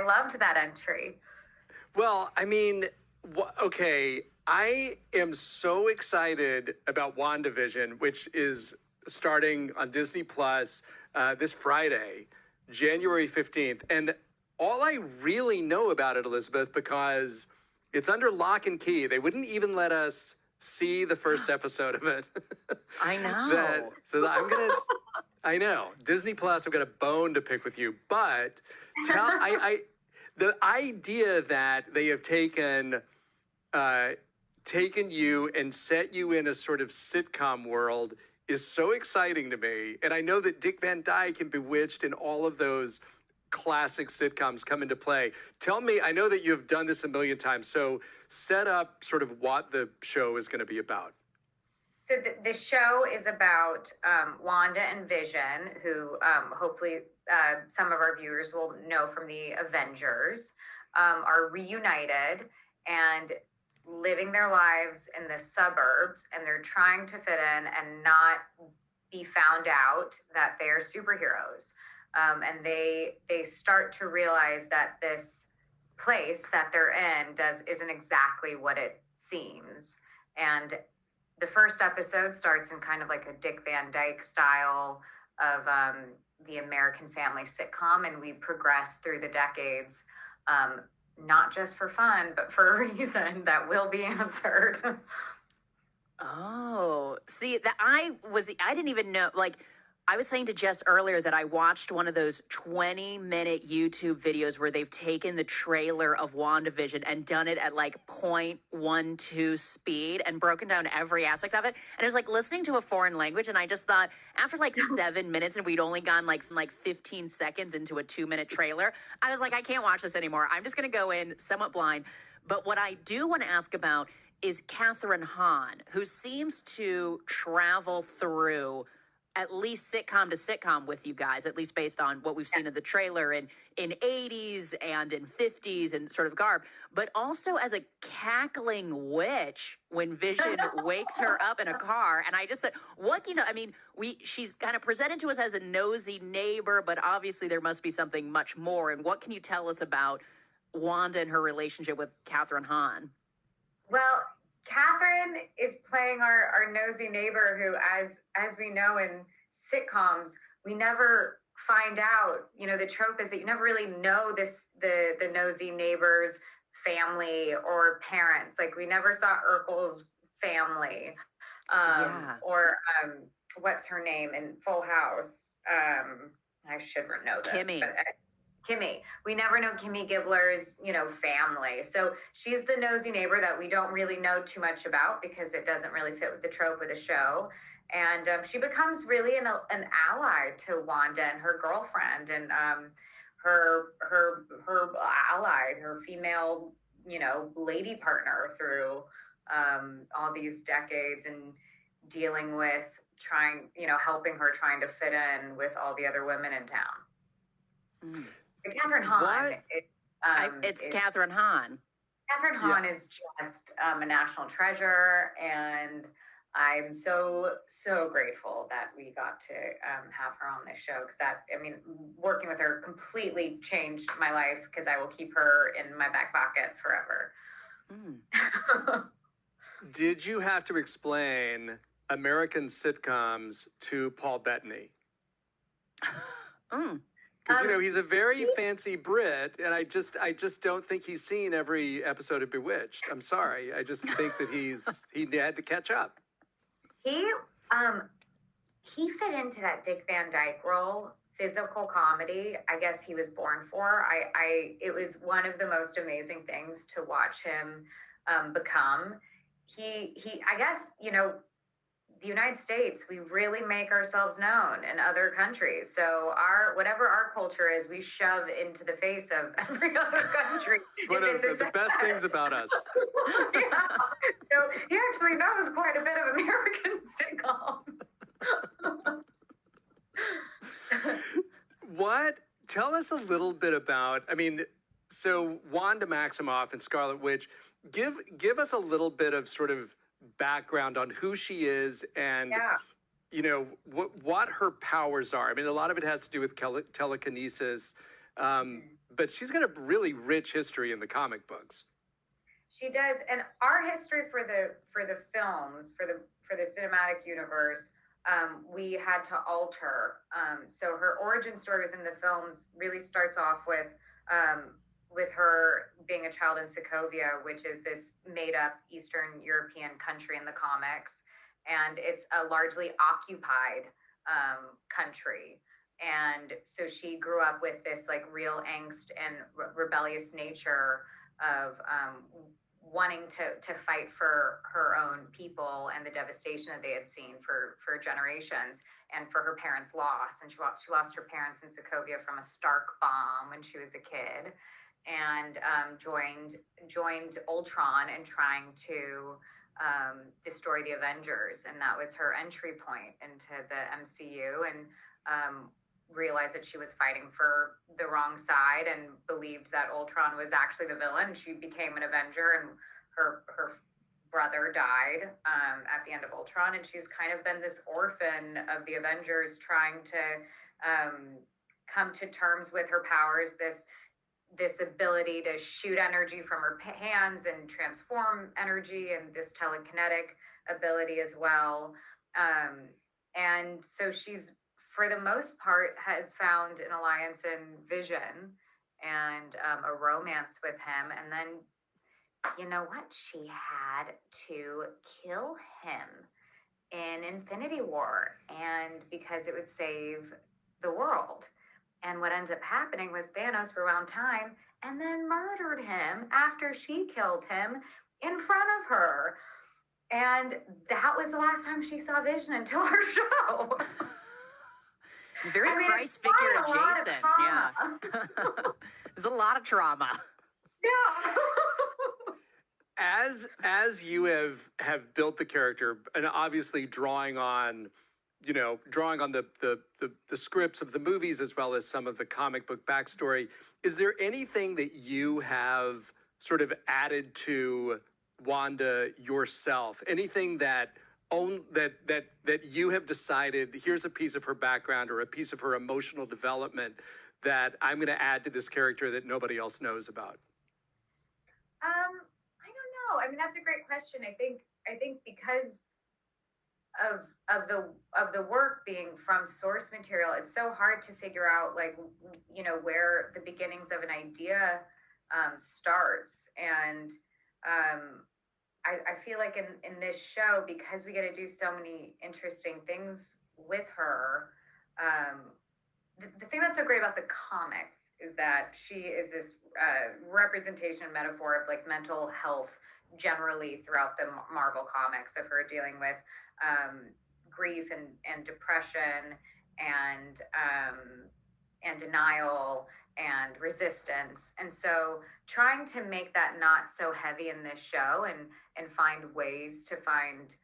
loved that entry. Well, I mean, okay, I am so excited about WandaVision, which is starting on Disney Plus this Friday, January 15th. And all I really know about it, Elizabeth, because it's under lock and key. They wouldn't even let us see the first episode of it. I know. I know. Disney Plus, I've got a bone to pick with you. But the idea that they have taken you and set you in a sort of sitcom world is so exciting to me. And I know that Dick Van Dyke and Bewitched and all of those classic sitcoms come into play. Tell me, I know that you've done this a million times, so set up sort of what the show is going to be about. So the show is about Wanda and Vision, who hopefully some of our viewers will know from the Avengers, are reunited and living their lives in the suburbs, and they're trying to fit in and not be found out that they're superheroes. And they start to realize that this place that they're in isn't exactly what it seems. And the first episode starts in kind of like a Dick Van Dyke style of the American Family sitcom, and we progress through the decades, not just for fun, but for a reason that will be answered. Oh, see, I didn't even know, like, I was saying to Jess earlier that I watched one of those 20-minute YouTube videos where they've taken the trailer of WandaVision and done it at like 0.12 speed and broken down every aspect of it. And it was like listening to a foreign language. And I just thought after like 7 minutes and we'd only gone like 15 seconds into a 2-minute trailer, I was like, I can't watch this anymore. I'm just going to go in somewhat blind. But what I do want to ask about is Catherine Hahn, who seems to travel through at least sitcom to sitcom with you guys, at least based on what we've seen in the trailer in 80s and in 50s and sort of garb, but also as a cackling witch when Vision wakes her up in a car. And I just said, she's kind of presented to us as a nosy neighbor, but obviously there must be something much more. And what can you tell us about Wanda and her relationship with Catherine Hahn? Well, Catherine is playing our nosy neighbor who, as we know in sitcoms, we never find out. You know, the trope is that you never really know the nosy neighbor's family or parents. Like, we never saw Urkel's family, or what's her name in Full House? I should know this. Kimmy. We never know Kimmy Gibbler's, family. So she's the nosy neighbor that we don't really know too much about because it doesn't really fit with the trope of the show. And she becomes really an ally to Wanda and her girlfriend and her ally, her female, lady partner through all these decades and dealing with helping her trying to fit in with all the other women in town. Mm. Catherine Hahn. It's Catherine Hahn. Catherine Hahn is just a national treasure, and I'm so grateful that we got to have her on this show because working with her completely changed my life because I will keep her in my back pocket forever. Mm. Did you have to explain American sitcoms to Paul Bettany? Because, he's a very fancy Brit, and I just don't think he's seen every episode of Bewitched. I'm sorry. I just think that he had to catch up. He fit into that Dick Van Dyke role, physical comedy. I guess he was born for. It was one of the most amazing things to watch him become. He I guess, the United States, we really make ourselves known in other countries. So whatever our culture is, we shove into the face of every other country. It's one of the best things about us. Yeah. So he actually knows quite a bit of American sitcoms. Tell us a little bit about, so Wanda Maximoff and Scarlet Witch, give us a little bit of sort of background on who she is and what her powers are. A lot of it has to do with telekinesis. but she's got a really rich history in the comic books. She does, and our history for the films for the cinematic universe, we had to alter. So her origin story within the films really starts off with her being a child in Sokovia, which is this made-up Eastern European country in the comics, and it's a largely occupied country. And so she grew up with this like real angst and rebellious nature of wanting to fight for her own people and the devastation that they had seen for generations, and for her parents' loss. And she lost her parents in Sokovia from a Stark bomb when she was a kid, and joined Ultron and trying to destroy the Avengers, and that was her entry point into the MCU. And realized that she was fighting for the wrong side and believed that Ultron was actually the villain. She became an Avenger, and her brother died at the end of Ultron, and she's kind of been this orphan of the Avengers, trying to come to terms with her powers, this ability to shoot energy from her hands and transform energy, and this telekinetic ability as well. And so she's, for the most part, has found an alliance in Vision and a romance with him. And then, you know what? She had to kill him in Infinity War, and because it would save the world. And what ended up happening was Thanos rewound time and then murdered him after she killed him in front of her. And that was the last time she saw Vision until her show. It's very Christ figure adjacent. Yeah. There's a lot of trauma. Yeah. As you have built the character, and obviously drawing on the scripts of the movies as well as some of the comic book backstory, is there anything that you have sort of added to Wanda yourself? Anything that you have decided, here's a piece of her background or a piece of her emotional development that I'm going to add to this character that nobody else knows about? I don't know. I mean, that's a great question. I think because of the work being from source material, it's so hard to figure out, like, where the beginnings of an idea starts. And I feel like in this show, because we get to do so many interesting things with her, the thing that's so great about the comics is that she is this representation and metaphor of like mental health generally throughout the Marvel comics, of her dealing with grief and depression and denial and resistance. And so trying to make that not so heavy in this show, and find ways to find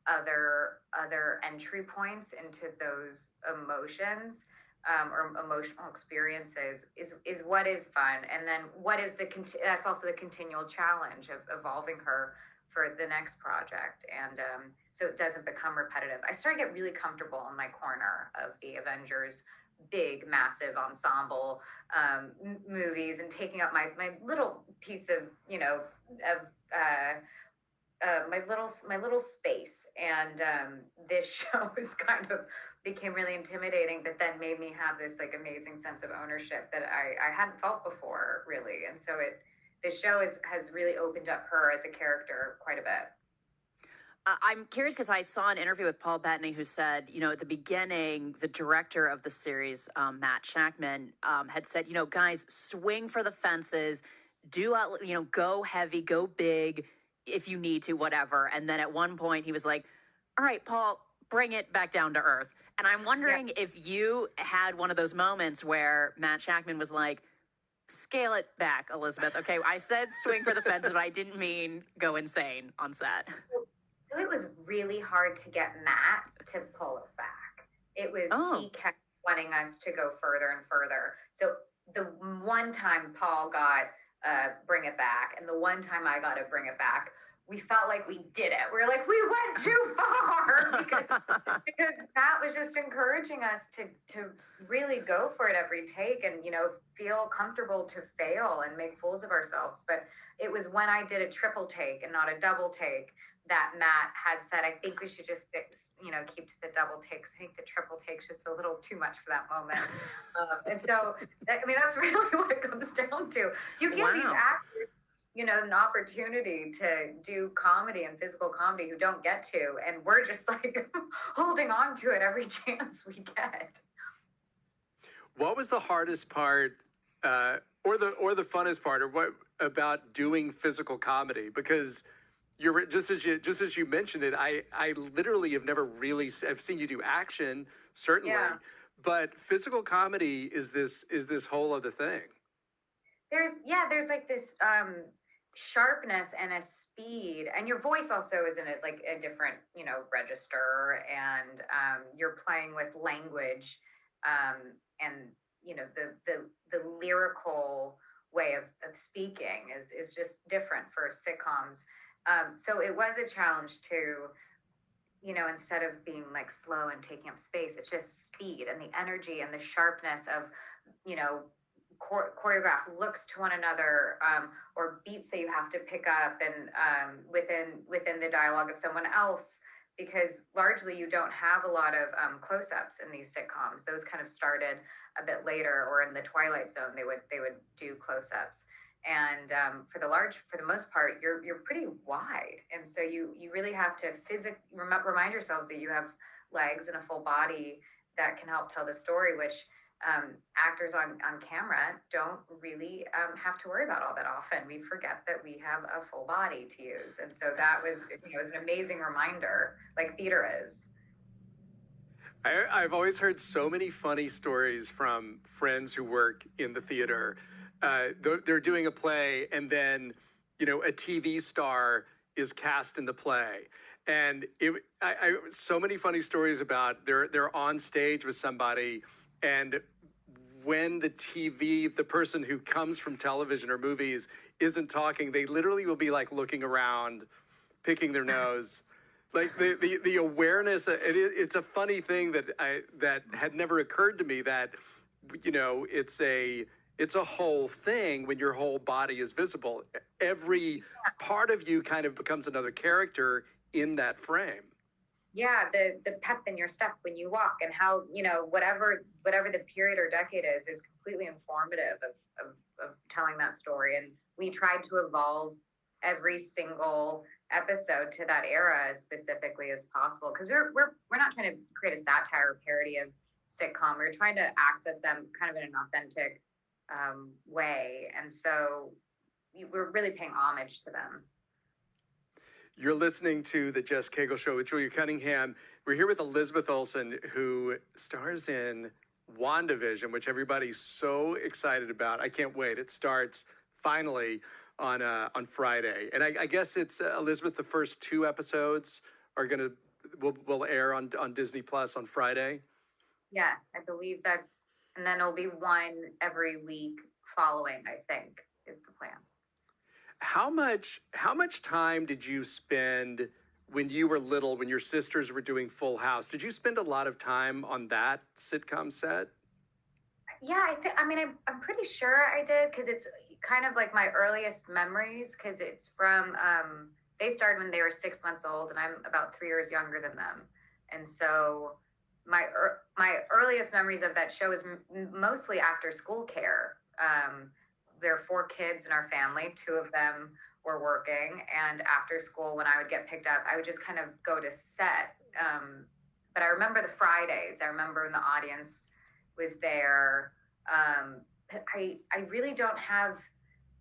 other entry points into those emotions, or emotional experiences, is what is fun. And then what is that's also the continual challenge of evolving her for the next project. And so it doesn't become repetitive. I started to get really comfortable in my corner of the Avengers big, massive ensemble movies, and taking up my little piece of, my little space. And this show is kind of became really intimidating, but then made me have this like amazing sense of ownership that I hadn't felt before, really. And so the show has really opened up her as a character quite a bit. I'm curious because I saw an interview with Paul Bettany who said, at the beginning, the director of the series, Matt Shakman, had said, guys, swing for the fences, go heavy, go big if you need to, whatever. And then at one point he was like, all right, Paul, bring it back down to earth. And I'm wondering if you had one of those moments where Matt Shakman was like, scale it back, Elizabeth. Okay, I said swing for the fences, but I didn't mean go insane on set. So it was really hard to get Matt to pull us back. It was, he kept wanting us to go further and further. So the one time Paul got Bring It Back, and the one time I got to Bring It Back, we felt like we did it. We were like, we went too far because Matt was just encouraging us to really go for it every take and, feel comfortable to fail and make fools of ourselves. But it was when I did a triple take and not a double take that Matt had said, I think we should just, keep to the double takes. I think the triple take's just a little too much for that moment. And so, that's really what it comes down to. You give these actors, an opportunity to do comedy and physical comedy who don't get to, and we're just like holding on to it every chance we get. What was the hardest part, or the funnest part, or what about doing physical comedy? Because you're just as you mentioned it, I literally have never really I've seen you do action, certainly, but physical comedy is this whole other thing. There's like this sharpness and a speed, and your voice also is in a different register, and you're playing with language, and the lyrical way of speaking is just different for sitcoms. So it was a challenge to, instead of being like slow and taking up space, it's just speed and the energy and the sharpness of, choreograph looks to one another, or beats that you have to pick up and within the dialogue of someone else, because largely you don't have a lot of close-ups in these sitcoms. Those kind of started a bit later, or in the Twilight Zone they would do close-ups. And for the most part, you're pretty wide, and so you really have to remind yourselves that you have legs and a full body that can help tell the story, which actors on camera don't really have to worry about all that often. We forget that we have a full body to use, and so that was was an amazing reminder, like theater is. I've always heard so many funny stories from friends who work in the theater. They're doing a play, and then a TV star is cast in the play, and so many funny stories about they're on stage with somebody, and when the person who comes from television or movies isn't talking, they literally will be like looking around, picking their nose. Like the awareness, it's a funny thing that had never occurred to me, that it's a whole thing when your whole body is visible. Every part of you kind of becomes another character in that frame. Yeah, the pep in your step when you walk, and how whatever the period or decade is completely informative of telling that story. And we tried to evolve every single episode to that era as specifically as possible, because we're not trying to create a satire or parody of sitcom. We're trying to access them kind of in an authentic way, and so we're really paying homage to them. You're listening to the Jess Cagle Show with Julia Cunningham. We're here with Elizabeth Olsen, who stars in WandaVision, which everybody's so excited about. I can't wait. It starts finally on Friday, and I guess it's Elizabeth. The first 2 episodes will air on Disney Plus on Friday. Yes, I believe that's, and then it'll be one every week following, I think, is the plan. How much time did you spend when you were little, when your sisters were doing Full House? Did you spend a lot of time on that sitcom set? Yeah, I'm pretty sure I did, because it's kind of like my earliest memories, because it's from they started when they were 6 months old, and I'm about 3 years younger than them, and so my earliest memories of that show is mostly after school care. There are 4 kids in our family. 2 of them were working, and after school, when I would get picked up, I would just kind of go to set. But I remember the Fridays. I remember when the audience was there. I really don't have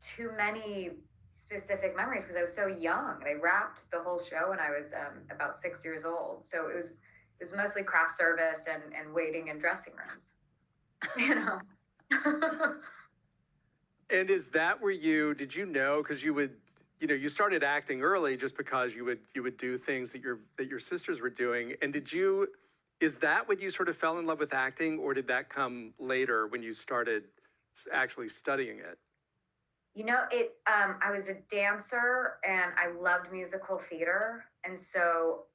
too many specific memories, because I was so young. They wrapped the whole show when I was about 6 years old. So it was mostly craft service and waiting in dressing rooms, And is that where did you know, because you started acting early just because you would do things that your sisters were doing, and is that when you sort of fell in love with acting, or did that come later when you started actually studying it? I was a dancer and I loved musical theater. And so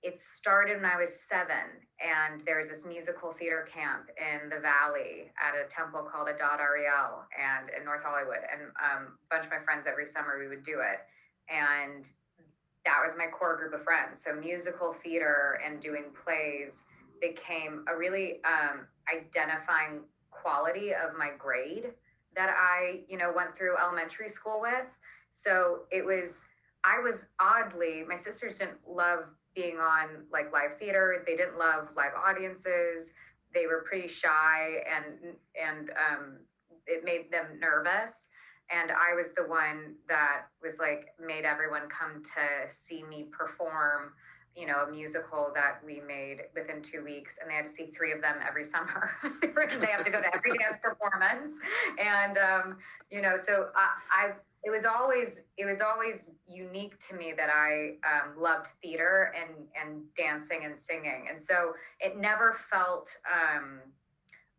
it started when I was 7. And there was this musical theater camp in the Valley at a temple called Adad Ariel and in North Hollywood. And a bunch of my friends every summer we would do it. And that was my core group of friends. So musical theater and doing plays became a really identifying quality of my grade that I, went through elementary school with. So I was oddly, my sisters didn't love being on like live theater. They didn't love live audiences. They were pretty shy and it made them nervous. And I was the one that was like, made everyone come to see me perform, a musical that we made within 2 weeks, and they had to see 3 of them every summer. They have to go to every dance performance. And, so it was always unique to me that I loved theater and dancing and singing. And so it never felt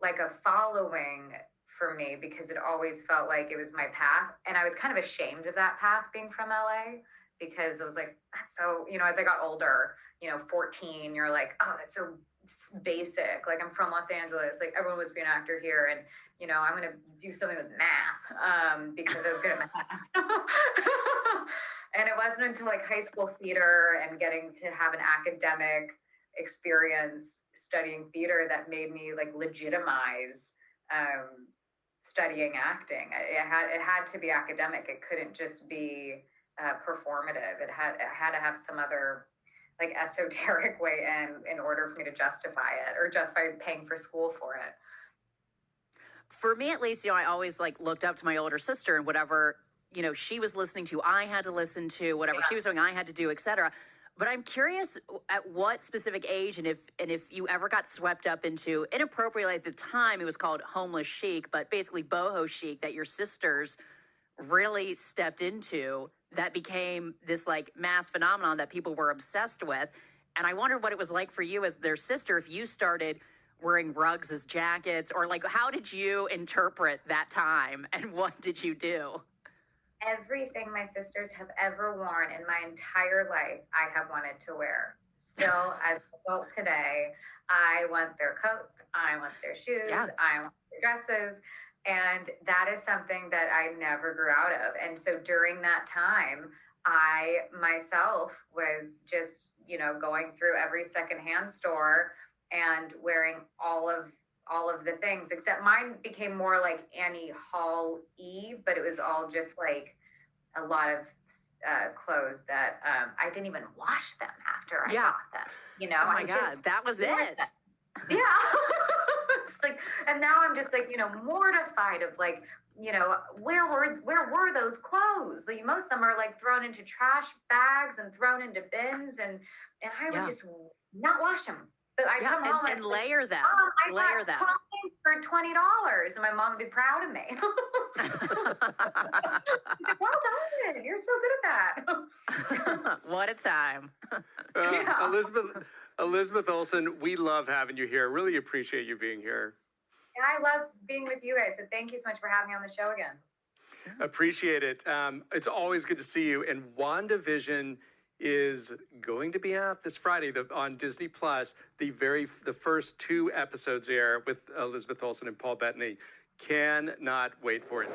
like a following for me, because it always felt like it was my path. And I was kind of ashamed of that path being from LA, because it was like, that's so, as I got older, 14, you're like, oh, that's so basic. Like, I'm from Los Angeles. Like, everyone wants to be an actor here. And, I'm going to do something with math because I was good at math. And it wasn't until like high school theater and getting to have an academic experience studying theater that made me like legitimize studying acting. It had to be academic. It couldn't just be performative. It had to have some other like esoteric way in order for me to justify it, or justify paying for school for it. For me, at least, I always like looked up to my older sister, and whatever, she was listening to, I had to listen to. Whatever she was doing, I had to do, etc. But I'm curious at what specific age, and if you ever got swept up into, inappropriately at the time, it was called homeless chic, but basically boho chic, that your sisters really stepped into, that became this like mass phenomenon that people were obsessed with. And I wondered what it was like for you as their sister, if you started wearing rugs as jackets, or like, how did you interpret that time and what did you do? Everything my sisters have ever worn in my entire life, I have wanted to wear. Still, as an adult today, I want their coats, I want their shoes, I want their dresses. And that is something that I never grew out of. And so during that time, I myself was just, going through every secondhand store and wearing all of the things, except mine became more like Annie Hall-y, but it was all just like a lot of clothes that I didn't even wash them after I got them. Oh my God, that was it. Yeah. It's like, and now I'm just like, mortified of like, where were those clothes? Like, most of them are like thrown into trash bags and thrown into bins, and I would just not wash them. But I come home and layer them. I got them for $20, and my mom would be proud of me. Well done, you're so good at that. What a time. Elizabeth Olsen, we love having you here. Really appreciate you being here. And I love being with you guys. So thank you so much for having me on the show again. Appreciate it. It's always good to see you. And WandaVision is going to be out this Friday on Disney Plus. The first 2 episodes air with Elizabeth Olsen and Paul Bettany. Cannot wait for it.